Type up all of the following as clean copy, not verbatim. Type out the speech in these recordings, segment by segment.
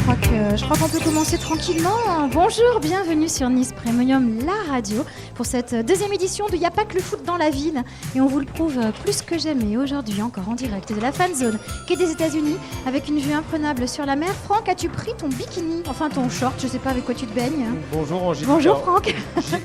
Je crois qu'on peut commencer tranquillement. Bonjour, bienvenue sur Nice Premium, la radio, pour cette deuxième édition de Y'a pas que le foot dans la ville. Et on vous le prouve plus que jamais aujourd'hui, encore en direct de la fan zone qui est des États-Unis, avec une vue imprenable sur la mer. Franck, as-tu pris ton bikini, enfin ton short, je sais pas avec quoi tu te baignes? Bonjour Angélique. Bonjour Franck.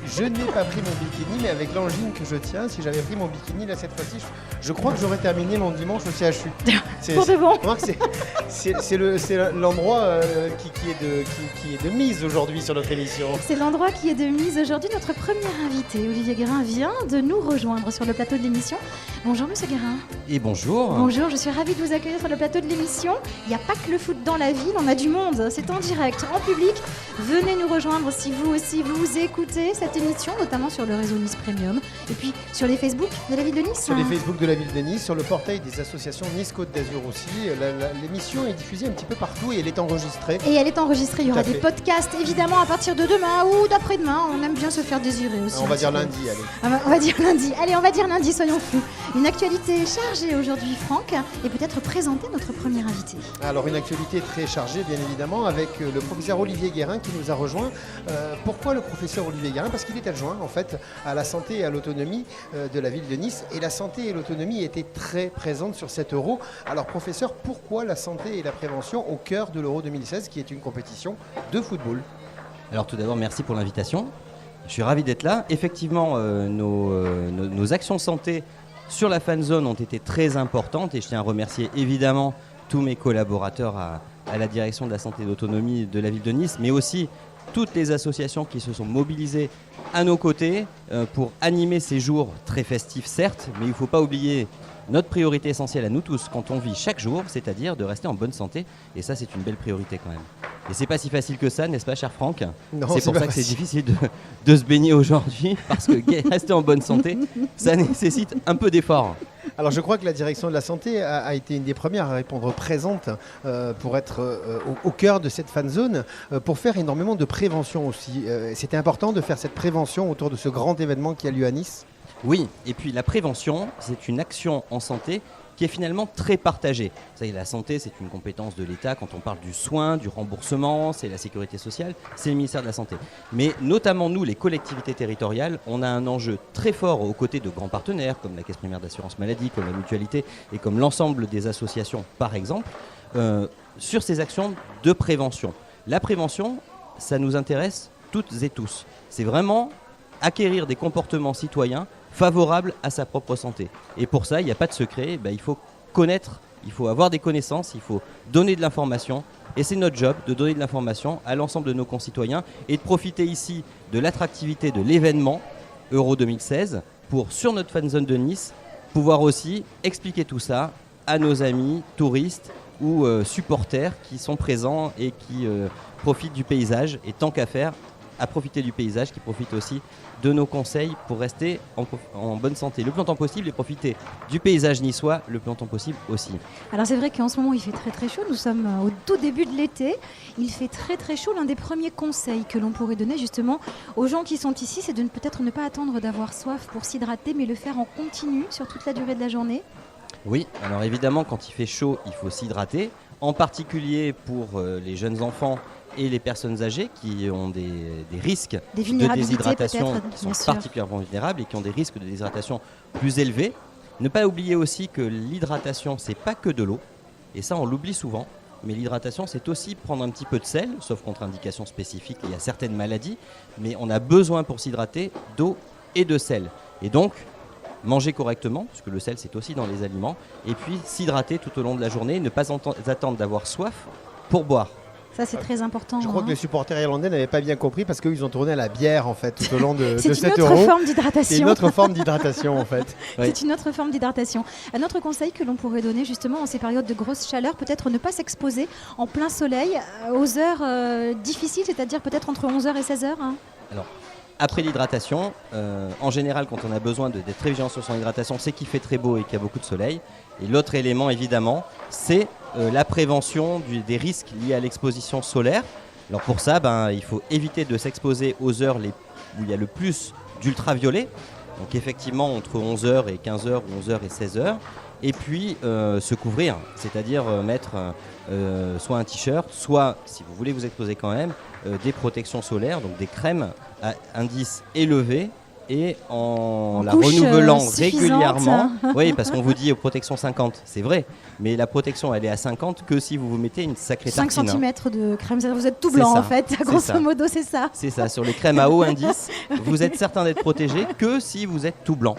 Je n'ai pas pris mon bikini, mais avec l'angine que je tiens, si j'avais pris mon bikini là cette fois-ci, je crois que j'aurais terminé mon dimanche au CHU. Pour de bon. C'est l'endroit qui est de mise aujourd'hui sur notre émission. C'est l'endroit qui est de mise aujourd'hui. Notre premier invité, Olivier Guérin, vient de nous rejoindre sur le plateau de l'émission. Bonjour Monsieur Guérin. Et bonjour. Bonjour, je suis ravie de vous accueillir sur le plateau de l'émission. Il n'y a pas que le foot dans la ville, on a du monde. C'est en direct, en public. Venez nous rejoindre si vous aussi vous écoutez cette émission, notamment sur le réseau Nice Premium. Et puis sur les Facebook de la ville de Nice. Sur les Facebook de la ville de Nice, sur le portail des associations Nice Côte d'Azur aussi. L'émission est diffusée un petit peu partout et elle est enregistrée. Et elle est enregistrée, il y aura des podcasts évidemment à partir de demain ou d'après-demain. On aime bien se faire désirer aussi. On va dire lundi, allez. On va dire lundi. Allez, on va dire lundi, soyons fous. Une actualité chargée aujourd'hui, Franck, et peut-être présenter notre premier invité. Alors une actualité très chargée, bien évidemment, avec le professeur Olivier Guérin qui nous a rejoint. Pourquoi le professeur Olivier Guérin? Parce qu'il est adjoint en fait à la santé et à l'autonomie de la ville de Nice. Et la santé et l'autonomie étaient très présentes sur cet Euro. Alors professeur, pourquoi la santé et la prévention au cœur de l'Euro 2016 qui est une compétition de football? Alors tout d'abord, merci pour l'invitation. Je suis ravi d'être là. Effectivement, nos actions santé sur la fan zone ont été très importantes et je tiens à remercier évidemment tous mes collaborateurs à la direction de la santé et de l'autonomie de la ville de Nice, mais aussi toutes les associations qui se sont mobilisées à nos côtés pour animer ces jours très festifs certes, mais il ne faut pas oublier notre priorité essentielle à nous tous quand on vit chaque jour, c'est-à-dire de rester en bonne santé, et ça c'est une belle priorité quand même. Et c'est pas si facile que ça, n'est-ce pas cher Franck? Non, c'est pour ça que c'est difficile de se baigner aujourd'hui, parce que rester en bonne santé, ça nécessite un peu d'effort. Alors je crois que la direction de la santé a été une des premières à répondre présente pour être au cœur de cette fan zone, pour faire énormément de prévention aussi. C'était important de faire cette prévention autour de ce grand événement qui a lieu à Nice. Oui, et puis la prévention, c'est une action en santé qui est finalement très partagée. Vous savez, la santé, c'est une compétence de l'État. Quand on parle du soin, du remboursement, c'est la sécurité sociale, c'est le ministère de la Santé. Mais notamment nous, les collectivités territoriales, on a un enjeu très fort aux côtés de grands partenaires, comme la Caisse primaire d'assurance maladie, comme la mutualité et comme l'ensemble des associations, par exemple, sur ces actions de prévention. La prévention, ça nous intéresse toutes et tous. C'est vraiment acquérir des comportements citoyens favorable à sa propre santé. Et pour ça, il n'y a pas de secret, il faut connaître, il faut avoir des connaissances, il faut donner de l'information. Et c'est notre job de donner de l'information à l'ensemble de nos concitoyens et de profiter ici de l'attractivité de l'événement Euro 2016 pour, sur notre fan zone de Nice, pouvoir aussi expliquer tout ça à nos amis touristes ou supporters qui sont présents et qui profitent du paysage. Et tant qu'à faire, à profiter du paysage, qui profitent aussi de nos conseils pour rester en bonne santé le plus longtemps possible et profiter du paysage niçois le plus longtemps possible aussi. Alors c'est vrai qu'en ce moment il fait très très chaud, nous sommes au tout début de l'été, il fait très très chaud. L'un des premiers conseils que l'on pourrait donner justement aux gens qui sont ici, c'est de peut-être ne pas attendre d'avoir soif pour s'hydrater, mais le faire en continu sur toute la durée de la journée. Oui, alors évidemment quand il fait chaud il faut s'hydrater, en particulier pour les jeunes enfants et les personnes âgées qui ont des risques de déshydratation qui sont particulièrement vulnérables et qui ont des risques de déshydratation plus élevés. Ne pas oublier aussi que l'hydratation, c'est pas que de l'eau, et ça on l'oublie souvent, mais l'hydratation c'est aussi prendre un petit peu de sel, sauf contre-indication spécifique, il y a certaines maladies, mais on a besoin pour s'hydrater d'eau et de sel. Et donc, manger correctement, puisque le sel c'est aussi dans les aliments, et puis s'hydrater tout au long de la journée, ne pas attendre d'avoir soif pour boire. Ça, c'est très important. Je crois que les supporters irlandais n'avaient pas bien compris parce qu'ils ont tourné à la bière en fait tout au long de cet Euro. C'est une autre forme d'hydratation. C'est une autre forme d'hydratation en fait. Oui. C'est une autre forme d'hydratation. Un autre conseil que l'on pourrait donner justement en ces périodes de grosse chaleur, peut-être ne pas s'exposer en plein soleil aux heures difficiles, c'est-à-dire peut-être entre 11h et 16h. Alors, après l'hydratation, en général, quand on a besoin d'être très vigilant sur son hydratation, c'est qu'il fait très beau et qu'il y a beaucoup de soleil. Et l'autre élément, évidemment, c'est la prévention des risques liés à l'exposition solaire. Alors pour ça, il faut éviter de s'exposer aux heures où il y a le plus d'ultraviolet. Donc effectivement, entre 11h et 15h ou 11h et 16h. Et puis se couvrir, c'est-à-dire mettre soit un t-shirt, soit, si vous voulez vous exposer quand même, des protections solaires, donc des crèmes à indice élevé, et en la couche, renouvelant suffisante. régulièrement. Oui, parce qu'on vous dit protection 50, c'est vrai, mais la protection elle est à 50 que si vous vous mettez une sacrée 5 tartine. cm de crème, vous êtes tout C'est blanc ça, en fait, c'est grosso ça. modo c'est ça. C'est ça, sur les crèmes à haut indice, vous êtes certain d'être protégé que si vous êtes tout blanc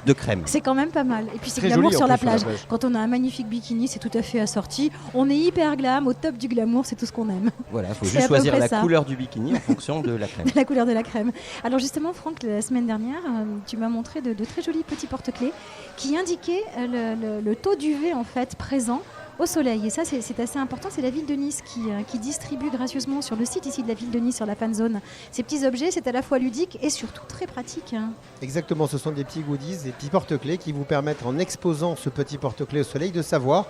de crème. C'est quand même pas mal. Et puis c'est Très glamour joli, en sur la plus, sur la plage. plage. Quand on a un magnifique bikini, c'est tout à fait assorti. On est hyper glam, au top du glamour, c'est tout ce qu'on aime. Voilà, il faut C'est juste à peu choisir près la ça. couleur du bikini en fonction de la crème. La couleur de la crème. Alors justement, Franck, la semaine dernière, tu m'as montré de très jolis petits porte-clés qui indiquaient le taux d'UV en fait présent au soleil. Et ça, c'est assez important. C'est la ville de Nice qui distribue gracieusement sur le site ici de la ville de Nice, sur la fan zone, ces petits objets. C'est à la fois ludique et surtout très pratique. Exactement, ce sont des petits goodies, des petits porte-clés qui vous permettent, en exposant ce petit porte-clés au soleil, de savoir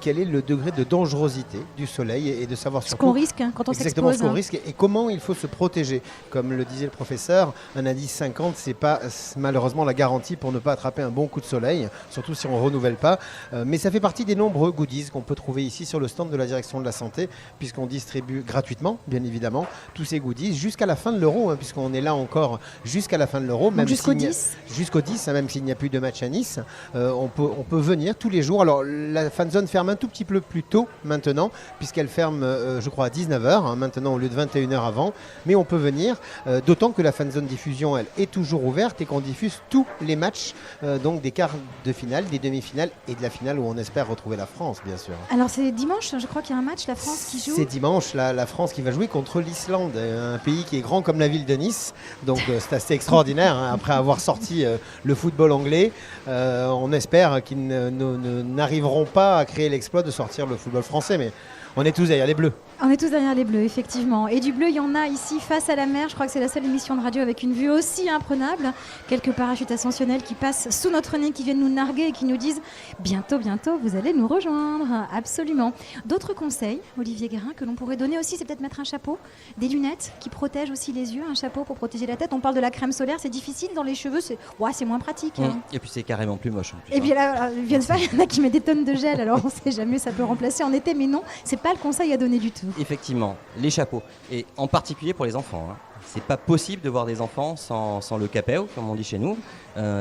quel est le degré de dangerosité du soleil et de savoir Ce surtout qu'on risque quand on exactement s'expose. ce qu'on risque et comment il faut se protéger. Comme le disait le professeur, un indice 50, c'est pas malheureusement la garantie pour ne pas attraper un bon coup de soleil, surtout si on ne renouvelle pas. Mais ça fait partie des nombreux goodies qu'on peut trouver ici sur le stand de la direction de la santé, puisqu'on distribue gratuitement, bien évidemment, tous ces goodies jusqu'à la fin de l'Euro, hein, puisqu'on est là encore jusqu'à la fin de l'Euro. Donc jusqu'au 10. Jusqu'au 10, hein, même s'il n'y a plus de match à Nice, on peut venir tous les jours. Alors la fan zone ferme un tout petit peu plus tôt maintenant, puisqu'elle ferme, je crois, à 19h, hein, maintenant au lieu de 21h avant. Mais on peut venir, d'autant que la fan zone diffusion, elle, est toujours ouverte et qu'on diffuse tous les matchs, donc des quarts de finale, des demi-finales et de la finale où on espère retrouver la France, bien sûr. Alors c'est dimanche, je crois qu'il y a un match, la France qui joue. C'est dimanche, la France qui va jouer contre l'Islande, un pays qui est grand comme la ville de Nice. Donc c'est assez extraordinaire, hein, après avoir sorti le football anglais. On espère qu'ils n'arriveront pas à créer l'exploit de sortir le football français, mais on est tous derrière les Bleus. On est tous derrière les bleus, effectivement. Et du bleu, il y en a ici face à la mer. Je crois que c'est la seule émission de radio avec une vue aussi imprenable. Quelques parachutes ascensionnels qui passent sous notre nez, qui viennent nous narguer et qui nous disent bientôt, bientôt, vous allez nous rejoindre. Absolument. D'autres conseils, Olivier Guérin, que l'on pourrait donner aussi, c'est peut-être mettre un chapeau, des lunettes qui protègent aussi les yeux, un chapeau pour protéger la tête. On parle de la crème solaire, c'est difficile. Dans les cheveux, c'est moins pratique. Hein. Et puis c'est carrément plus moche. En plus, Et puis là, il y en a qui mettent des tonnes de gel, alors on ne sait jamais, ça peut remplacer en été, mais non, c'est pas le conseil à donner du tout. Effectivement, les chapeaux, et en particulier pour les enfants. Hein. C'est pas possible de voir des enfants sans le capéo, comme on dit chez nous.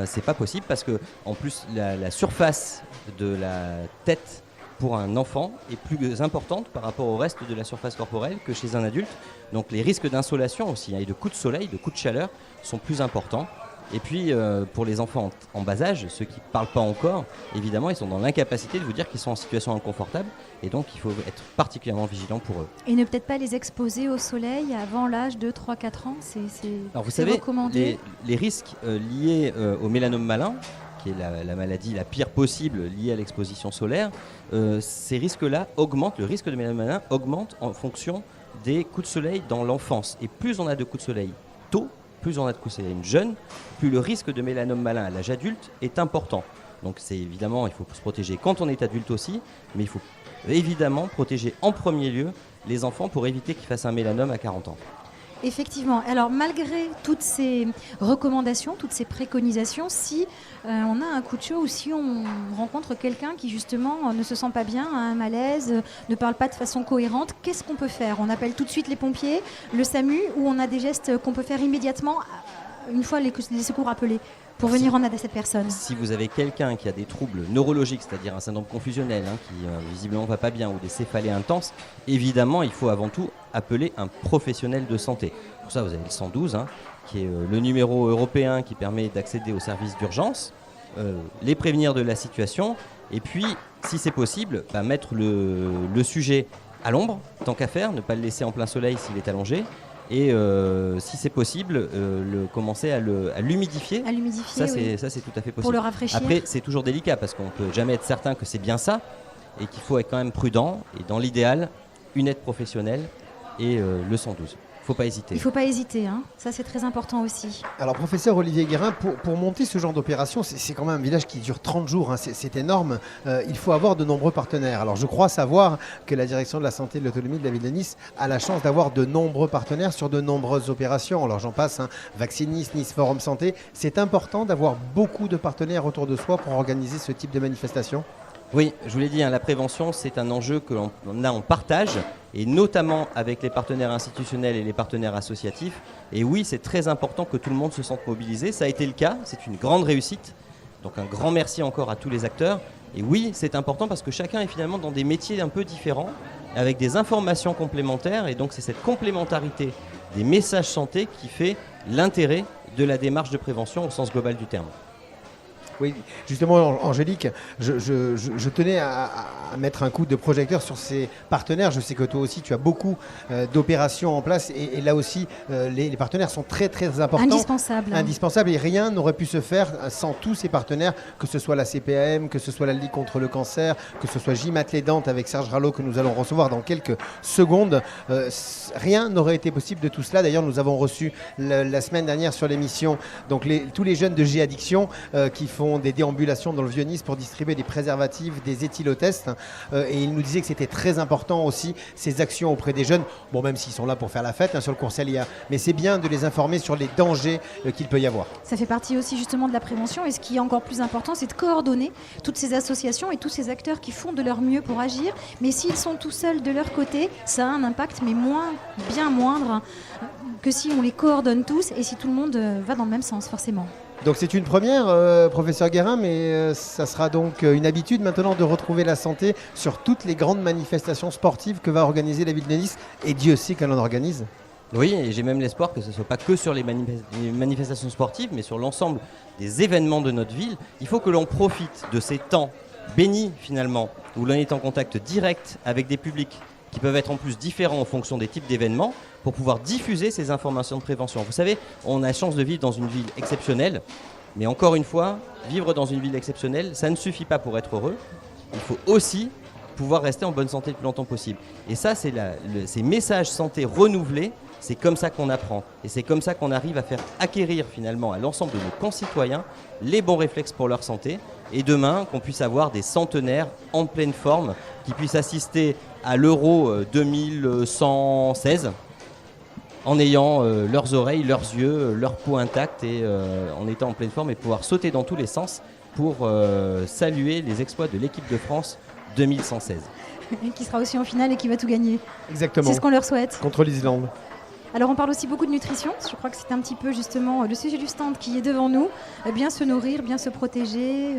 C'est pas possible parce que, en plus, la surface de la tête pour un enfant est plus importante par rapport au reste de la surface corporelle que chez un adulte. Donc les risques d'insolation aussi, hein, et de coups de soleil, de coups de chaleur sont plus importants. Et puis pour les enfants en bas âge, ceux qui ne parlent pas encore, évidemment, ils sont dans l'incapacité de vous dire qu'ils sont en situation inconfortable. Et donc il faut être particulièrement vigilant pour eux. Et ne peut-être pas les exposer au soleil avant l'âge de 3-4 ans, Alors vous c'est savez, recommandé. les risques liés au mélanome malin, qui est la maladie la pire possible liée à l'exposition solaire, ces risques-là augmentent, le risque de mélanome malin augmente en fonction des coups de soleil dans l'enfance. Et plus on a de coups de soleil tôt, plus on a de coups de soleil jeune, plus le risque de mélanome malin à l'âge adulte est important. Donc c'est évidemment, il faut se protéger quand on est adulte aussi, mais il faut évidemment protéger en premier lieu les enfants pour éviter qu'ils fassent un mélanome à 40 ans. Effectivement. Alors malgré toutes ces recommandations, toutes ces préconisations, si on a un coup de chaud ou si on rencontre quelqu'un qui justement ne se sent pas bien, a un malaise, ne parle pas de façon cohérente, qu'est-ce qu'on peut faire? On appelle tout de suite les pompiers, le SAMU, ou on a des gestes qu'on peut faire immédiatement une fois les secours appelés pour venir en aide à cette personne? Si vous avez quelqu'un qui a des troubles neurologiques, c'est-à-dire un syndrome confusionnel, hein, qui visiblement ne va pas bien, ou des céphalées intenses, évidemment, il faut avant tout appeler un professionnel de santé. Pour ça, vous avez le 112, hein, qui est le numéro européen qui permet d'accéder aux services d'urgence, les prévenir de la situation, et puis, si c'est possible, mettre le sujet à l'ombre, tant qu'à faire, ne pas le laisser en plein soleil s'il est allongé, et si c'est possible, commencer à l'humidifier. À l'humidifier, Ça, c'est tout à fait possible. pour le rafraîchir. Après, c'est toujours délicat parce qu'on ne peut jamais être certain que c'est bien ça et qu'il faut être quand même prudent. Et dans l'idéal, une aide professionnelle et le 112. faut pas hésiter. Il ne faut pas hésiter, hein. Ça c'est très important aussi. Alors, professeur Olivier Guérin, pour monter ce genre d'opération, c'est quand même un village qui dure 30 jours, hein, c'est énorme. Il faut avoir de nombreux partenaires. Alors, je crois savoir que la direction de la santé et de l'autonomie de la ville de Nice a la chance d'avoir de nombreux partenaires sur de nombreuses opérations. Alors, j'en passe, hein, Vaccinis, Nice Forum Santé. C'est important d'avoir beaucoup de partenaires autour de soi pour organiser ce type de manifestation. Oui, je vous l'ai dit, hein, la prévention, c'est un enjeu que l'on a en partage, et notamment avec les partenaires institutionnels et les partenaires associatifs. Et oui, c'est très important que tout le monde se sente mobilisé. Ça a été le cas, c'est une grande réussite. Donc un grand merci encore à tous les acteurs. Et oui, c'est important parce que chacun est finalement dans des métiers un peu différents, avec des informations complémentaires. Et donc c'est cette complémentarité des messages santé qui fait l'intérêt de la démarche de prévention au sens global du terme. Oui, justement, Angélique, je tenais à mettre un coup de projecteur sur ces partenaires. Je sais que toi aussi, tu as beaucoup d'opérations en place et là aussi, les partenaires sont très, très importants. Indispensable. Indispensables et rien n'aurait pu se faire sans tous ces partenaires, que ce soit la CPAM, que ce soit la Ligue contre le cancer, que ce soit J-Mat Les Dentes avec Serge Rallot que nous allons recevoir dans quelques secondes. Rien n'aurait été possible de tout cela. D'ailleurs, nous avons reçu la semaine dernière sur l'émission donc tous les jeunes de G-Addiction qui font des déambulations dans le Vieux-Nice pour distribuer des préservatifs, des éthylotests. Et ils nous disaient que c'était très important aussi, ces actions auprès des jeunes. Bon, même s'ils sont là pour faire la fête, hein, sur le Coursalia. Mais c'est bien de les informer sur les dangers qu'il peut y avoir. Ça fait partie aussi justement de la prévention. Et ce qui est encore plus important, c'est de coordonner toutes ces associations et tous ces acteurs qui font de leur mieux pour agir. Mais s'ils sont tout seuls de leur côté, ça a un impact, mais bien moindre que si on les coordonne tous et si tout le monde va dans le même sens, forcément. Donc c'est une première, professeur Guérin, mais ça sera donc une habitude maintenant de retrouver la santé sur toutes les grandes manifestations sportives que va organiser la ville de Nice. Et Dieu sait qu'elle en organise. Oui, et j'ai même l'espoir que ce ne soit pas que sur les manifestations sportives, mais sur l'ensemble des événements de notre ville. Il faut que l'on profite de ces temps bénis finalement, où l'on est en contact direct avec des publics qui peuvent être en plus différents en fonction des types d'événements, pour pouvoir diffuser ces informations de prévention. Vous savez, on a la chance de vivre dans une ville exceptionnelle, mais encore une fois, vivre dans une ville exceptionnelle, ça ne suffit pas pour être heureux. Il faut aussi pouvoir rester en bonne santé le plus longtemps possible. Et ça, c'est ces messages santé renouvelés, c'est comme ça qu'on apprend. Et c'est comme ça qu'on arrive à faire acquérir finalement à l'ensemble de nos concitoyens les bons réflexes pour leur santé. Et demain, qu'on puisse avoir des centenaires en pleine forme qui puissent assister à l'Euro 2116 en ayant leurs oreilles, leurs yeux, leur peau intacte et en étant en pleine forme et pouvoir sauter dans tous les sens pour saluer les exploits de l'équipe de France 2116. Qui sera aussi en finale et qui va tout gagner. Exactement. C'est ce qu'on leur souhaite. Contre l'Islande. Alors on parle aussi beaucoup de nutrition, je crois que c'est un petit peu justement le sujet du stand qui est devant nous. Bien se nourrir, bien se protéger,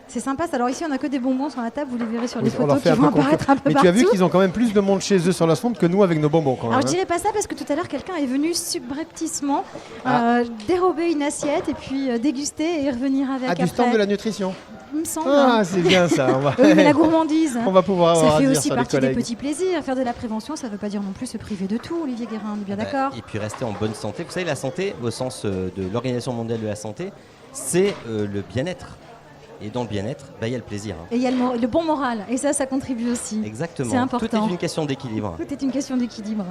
c'est sympa. Alors ici on n'a que des bonbons sur la table, vous les verrez sur les photos qui vont apparaître un peu mais partout. tu as vu qu'ils ont quand même plus de monde chez eux sur la stand que nous avec nos bonbons quand même. Alors je dirais pas ça parce que tout à l'heure quelqu'un est venu subrepticement dérober une assiette et puis déguster et revenir avec après. Du stand de la nutrition. Il me semble. Ah, c'est bien ça. Oui, mais la gourmandise. On va pouvoir avoir ça fait à dire aussi sur partie les des collègues. petits plaisirs. Faire de la prévention, ça ne veut pas dire non plus se priver de tout, Olivier Guérin, on est bien d'accord. Et puis rester en bonne santé. Vous savez, la santé, au sens de l'Organisation mondiale de la santé, c'est le bien-être. Et dans le bien-être, il y a le plaisir. Et il y a le bon moral. Et ça contribue aussi. Exactement. C'est important. Tout est une question d'équilibre. Tout est une question d'équilibre.